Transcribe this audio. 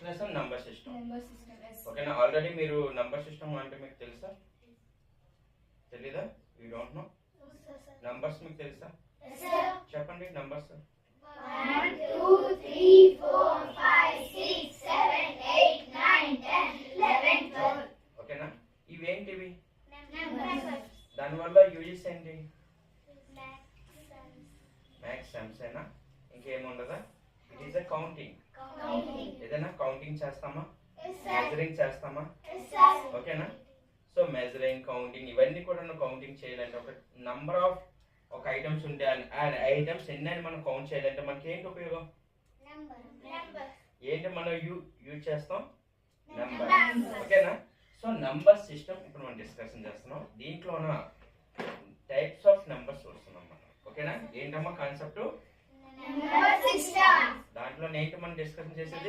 First lesson number system. Number system. Yes. ఓకేనా? Already మీరు number system అంటే మీకు తెలుసా? తెలీదా? You don't know? నంబర్స్ మీకు తెలుసా? Yes, sir. చెప్పండి నంబర్స్. 1, 2, 3, 4, 5, 6, 7, 8, 9, 10, 11, 12. ఓకేనా? ఇవేంటివి? Numbers. దానివల్ల యూజెస్ ఏంటి? మ్యాథ్స్ సమ్స్ అయినా ఇంకేముండదా? It is a counting. Counting. ఏదైనా కౌంటింగ్ చేస్తామా? Yes, sir. మెజరింగ్ చేస్తామా? Yes, sir. ఓకేనా? సో మెజరింగ్, కౌంటింగ్ ఇవన్నీ కూడా కౌంటింగ్ చేయాలంటే ఒక నంబర్ ఆఫ్ ఒక ఐటమ్స్ ఉంటే ఆ ఐటమ్స్ ఎన్ని అని మనం కౌంట్ చేయాలంటే మనకి ఏంటి ఉపయోగం? Number. ఏంటి మనం యూజ్ చేస్తాం? నెంబర్. Numbers. ఓకేనా? సో నంబర్ సిస్టమ్ ఇప్పుడు మనం డిస్కషన్ చేస్తున్నాం. దీంట్లోన టైప్స్ ఆఫ్ నెంబర్స్ చూస్తున్నాం మనం. ఓకేనా? ఏంటమ్మా కాన్సెప్ట్? Number system. దాంట్లో ఏంటి మనం డిస్కషన్ చేసేది?